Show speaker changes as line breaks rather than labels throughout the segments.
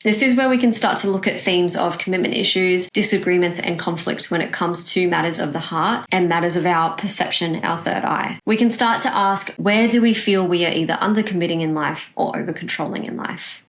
This is where we can start to look at themes of commitment issues, disagreements, and conflict when it comes to matters of the heart and matters of our perception, our third eye. We can start to ask, where do we feel we are either undercommitting in life or over-controlling in life?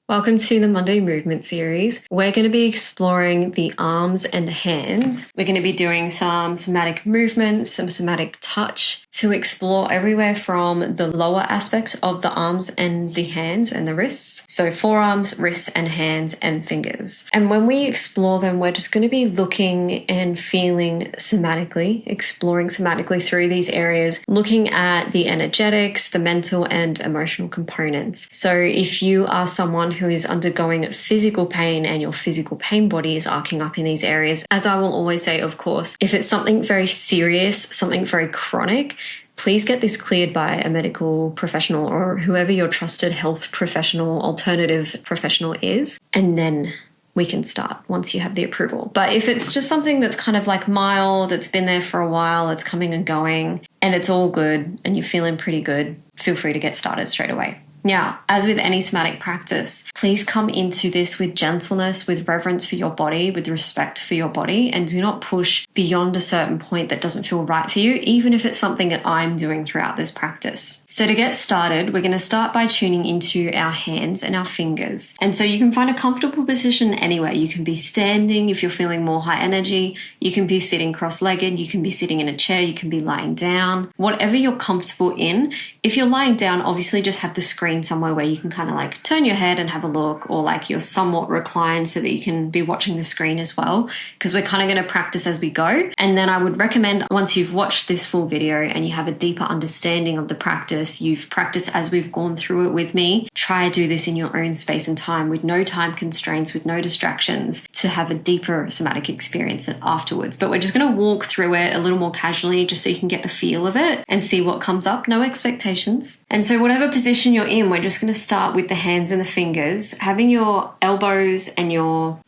Welcome to the Monday Movement series. We're going to be exploring the arms and hands. We're going to be doing some somatic movements, some somatic touch to explore everywhere from the lower aspects of the arms and the hands and the wrists. So forearms, wrists and hands and fingers. And when we explore them, we're just going to be looking and feeling somatically, exploring somatically through these areas, looking at the energetics, the mental and emotional components. So if you are someone who is undergoing physical pain and your physical pain body is arcing up in these areas, as I will always say, of course, if it's something very serious, something very chronic, please get this cleared by a medical professional or whoever your trusted health professional, alternative professional is, and then we can start once you have the approval. But if it's just something that's kind of like mild, it's been there for a while, it's coming and going, and it's all good and you're feeling pretty good, feel free to get started straight away. Now, as with any somatic practice, please come into this with gentleness, with reverence for your body, with respect for your body, and do not push beyond a certain point that doesn't feel right for you, even if it's something that I'm doing throughout this practice. So to get started, we're going to start by tuning into our hands and our fingers. And so you can find a comfortable position anywhere. You can be standing if you're feeling more high energy. You can be sitting cross-legged. You can be sitting in a chair. You can be lying down. Whatever you're comfortable in. If you're lying down, obviously just have the screen somewhere where you can kind of like turn your head and have a look, or like you're somewhat reclined so that you can be watching the screen as well, because we're kind of going to practice as we go. And then I would recommend, once you've watched this full video and you have a deeper understanding of the practice, you've practiced as we've gone through it with me, try to do this in your own space and time with no time constraints, with no distractions, to have a deeper somatic experience afterwards. But we're just going to walk through it a little more casually just so you can get the feel of it and see what comes up. No expectations. And so whatever position you're in, we're just going to start with the hands and the fingers, having your elbows and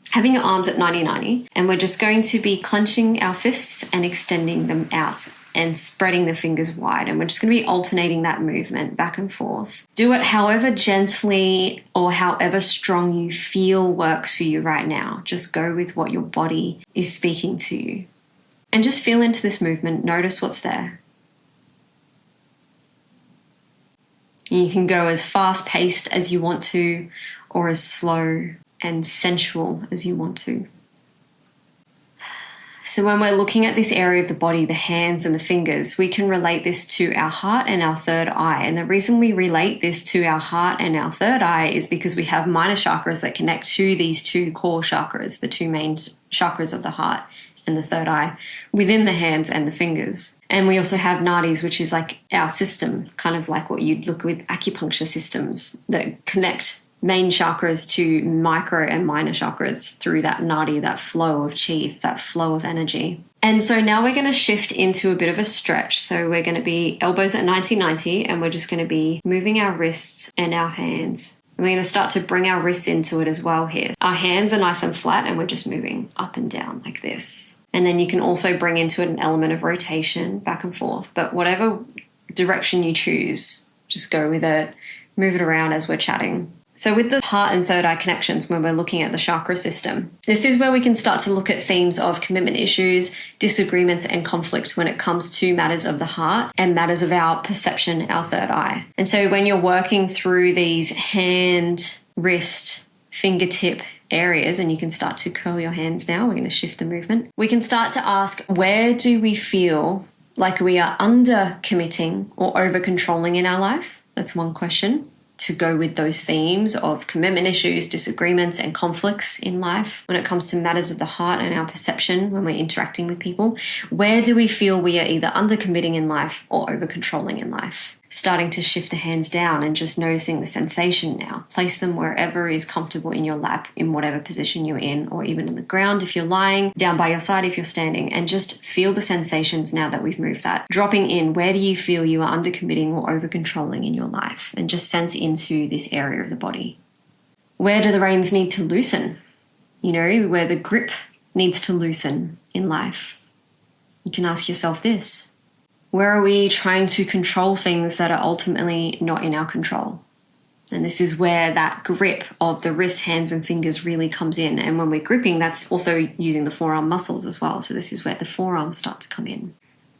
having your arms at 90-90, and we're just going to be clenching our fists and extending them out and spreading the fingers wide, and we're just going to be alternating that movement back and forth. Do it however gently or however strong you feel works for you right now. Just go with what your body is speaking to you. And just feel into this movement, notice what's there. You can go as fast-paced as you want to, or as slow and sensual as you want to. So when we're looking at this area of the body, the hands and the fingers, we can relate this to our heart and our third eye. And the reason we relate this to our heart and our third eye is because we have minor chakras that connect to these two core chakras, the two main chakras of the heart and the third eye, within the hands and the fingers. And we also have nadis, which is like our system, kind of like what you'd look with acupuncture systems that connect main chakras to micro and minor chakras through that nadi, that flow of chi, that flow of energy. And so now we're going to shift into a bit of a stretch. So we're going to be elbows at 90-90, and we're just going to be moving our wrists and our hands. And we're going to start to bring our wrists into it as well here. Our hands are nice and flat, and we're just moving up and down like this. And then you can also bring into it an element of rotation back and forth. But whatever direction you choose, just go with it, move it around as we're chatting. So with the heart and third eye connections, when we're looking at the chakra system, this is where we can start to look at themes of commitment issues, disagreements, and conflict when it comes to matters of the heart and matters of our perception, our third eye. And so when you're working through these hand, wrist, fingertip areas, and you can start to curl your hands now, we're going to shift the movement. We can start to ask, where do we feel like we are under committing or over controlling in our life? That's one question to go with those themes of commitment issues, disagreements, and conflicts in life when it comes to matters of the heart and our perception when we're interacting with people. Where do we feel we are either under committing in life or over controlling in life? Starting to shift the hands down and just noticing the sensation now. Place them wherever is comfortable in your lap, in whatever position you're in, or even on the ground if you're lying, down by your side if you're standing, and just feel the sensations now that we've moved that. Dropping in, where do you feel you are under committing or over controlling in your life? And just sense into this area of the body. Where do the reins need to loosen? You know, where the grip needs to loosen in life. You can ask yourself this. Where are we trying to control things that are ultimately not in our control? And this is where that grip of the wrists, hands, and fingers really comes in. And when we're gripping, that's also using the forearm muscles as well. So this is where the forearms start to come in.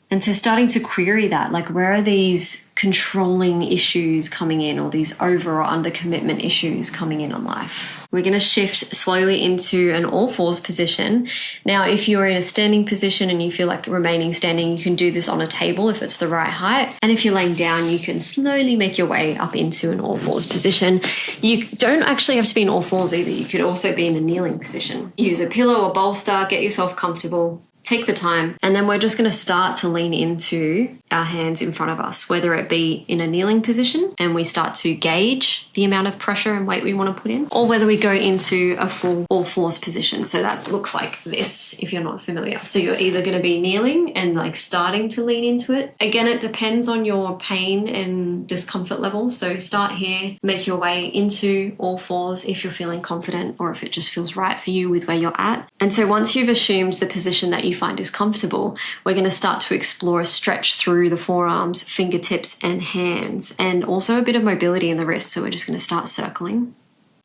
And so starting to query that, like, where are these controlling issues coming in, or these over or under commitment issues coming in on life? We're going to shift slowly into an all fours position. Now, if you're in a standing position and you feel like remaining standing, you can do this on a table if it's the right height. And if you're laying down, you can slowly make your way up into an all fours position. You don't actually have to be in all fours either. You could also be in a kneeling position. Use a pillow or bolster, get yourself comfortable. Take the time, and then we're just going to start to lean into our hands in front of us, whether it be in a kneeling position and we start to gauge the amount of pressure and weight we want to put in, or whether we go into a full all fours position. So that looks like this if you're not familiar. So you're either going to be kneeling and like starting to lean into it. Again, it depends on your pain and discomfort level. So start here, make your way into all fours if you're feeling confident or if it just feels right for you with where you're at. And so once you've assumed the position that you find is comfortable, we're going to start to explore a stretch through the forearms, fingertips, and hands, and also a bit of mobility in the wrists. So we're just going to start circling.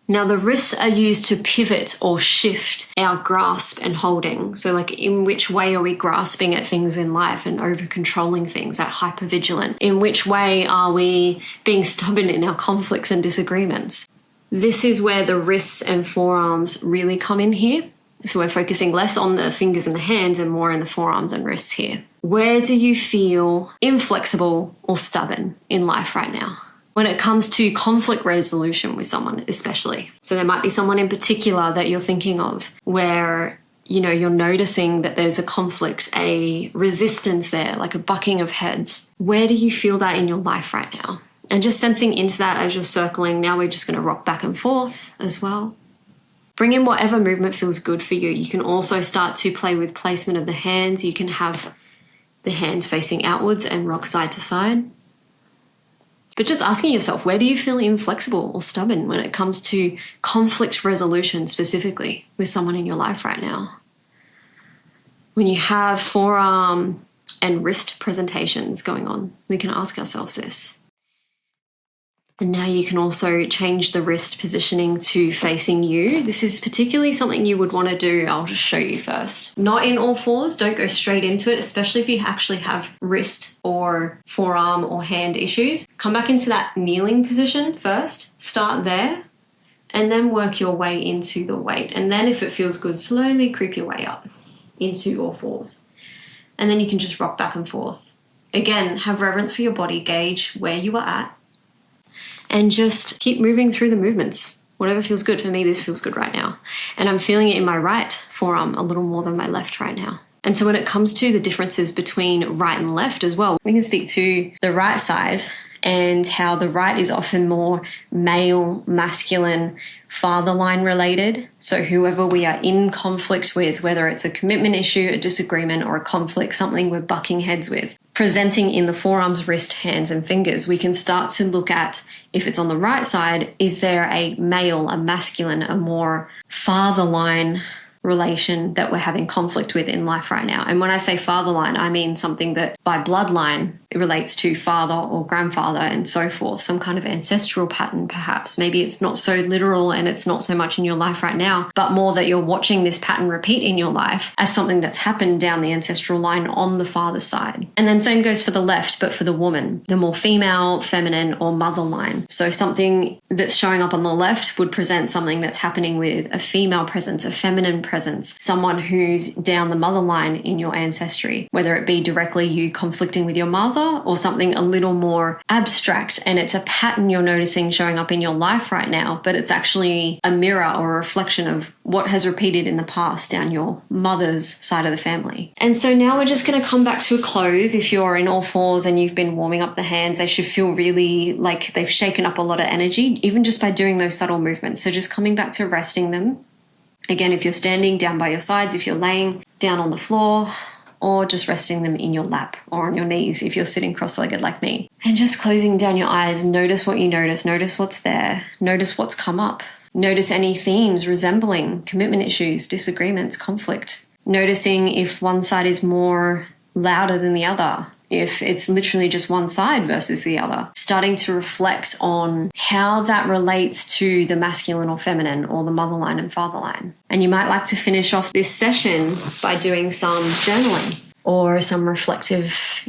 Now, the wrists are used to pivot or shift our grasp and holding. So like, in which way are we grasping at things in life and over controlling things, at hypervigilant? In which way are we being stubborn in our conflicts and disagreements? This is where the wrists and forearms really come in here. So we're focusing less on the fingers and the hands and more in the forearms and wrists here. Where do you feel inflexible or stubborn in life right now? When it comes to conflict resolution with someone especially. So there might be someone in particular that you're thinking of where, you know, you're noticing that there's a conflict, a resistance there, like a bucking of heads. Where do you feel that in your life right now? And just sensing into that as you're circling. Now we're just going to rock back and forth as well. Bring in whatever movement feels good for you. You can also start to play with placement of the hands. You can have the hands facing outwards and rock side to side. But just asking yourself, where do you feel inflexible or stubborn when it comes to conflict resolution specifically with someone in your life right now? When you have forearm and wrist presentations going on, we can ask ourselves this. And now you can also change the wrist positioning to facing you. This is particularly something you would want to do. I'll just show you first. Not in all fours. Don't go straight into it, especially if you actually have wrist or forearm or hand issues. Come back into that kneeling position first. Start there and then work your way into the weight. And then if it feels good, slowly creep your way up into all fours. And then you can just rock back and forth. Again, have reverence for your body. Gauge where you are at. And just keep moving through the movements. Whatever feels good. For me, this feels good right now. And I'm feeling it in my right forearm a little more than my left right now. And so when it comes to the differences between right and left as well, we can speak to the right side and how the right is often more male, masculine, father line related. So whoever we are in conflict with, whether it's a commitment issue, a disagreement, or a conflict, something we're bucking heads with, presenting in the forearms, wrist, hands, and fingers, we can start to look at, if it's on the right side, is there a male, a masculine, a more father line relation that we're having conflict with in life right now? And when I say father line, I mean something that by bloodline it relates to father or grandfather and so forth, some kind of ancestral pattern perhaps. Maybe it's not so literal and it's not so much in your life right now, but more that you're watching this pattern repeat in your life as something that's happened down the ancestral line on the father's side. And then same goes for the left, but for the woman, the more female, feminine, or mother line. So something that's showing up on the left would present something that's happening with a female presence, a feminine presence, someone who's down the mother line in your ancestry, whether it be directly you conflicting with your mother or something a little more abstract, and it's a pattern you're noticing showing up in your life right now, but it's actually a mirror or a reflection of what has repeated in the past down your mother's side of the family. And so now we're just going to come back to a close. If you're in all fours and you've been warming up the hands, they should feel really like they've shaken up a lot of energy, even just by doing those subtle movements. So just coming back to resting them. Again, if you're standing, down by your sides, if you're laying down on the floor, or just resting them in your lap or on your knees if you're sitting cross-legged like me. And just closing down your eyes, notice what you notice what's there, notice what's come up. Notice any themes resembling commitment issues, disagreements, conflict. Noticing if one side is more louder than the other, if it's literally just one side versus the other. Starting to reflect on how that relates to the masculine or feminine, or the motherline and fatherline. And you might like to finish off this session by doing some journaling, or some reflective,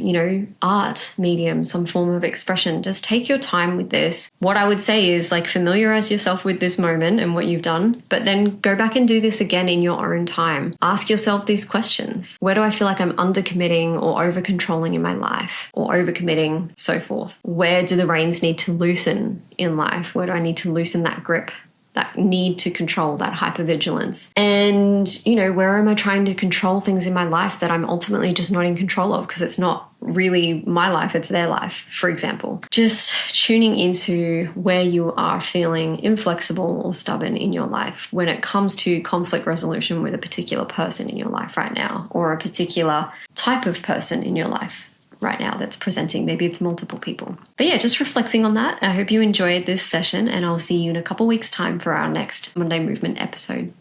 art medium, some form of expression. Just take your time with this. What I would say is, like, familiarize yourself with this moment and what you've done, but then go back and do this again in your own time. Ask yourself these questions. Where do I feel like I'm under-committing or over-controlling in my life, or over-committing, so forth? Where do the reins need to loosen in life? Where do I need to loosen that grip? That need to control, that hypervigilance. And, where am I trying to control things in my life that I'm ultimately just not in control of, because it's not really my life, it's their life, for example. Just tuning into where you are feeling inflexible or stubborn in your life when it comes to conflict resolution with a particular person in your life right now, or a particular type of person in your life right now that's presenting. Maybe it's multiple people. But yeah, just reflecting on that. I hope you enjoyed this session, and I'll see you in a couple weeks' time for our next Monday Movement episode.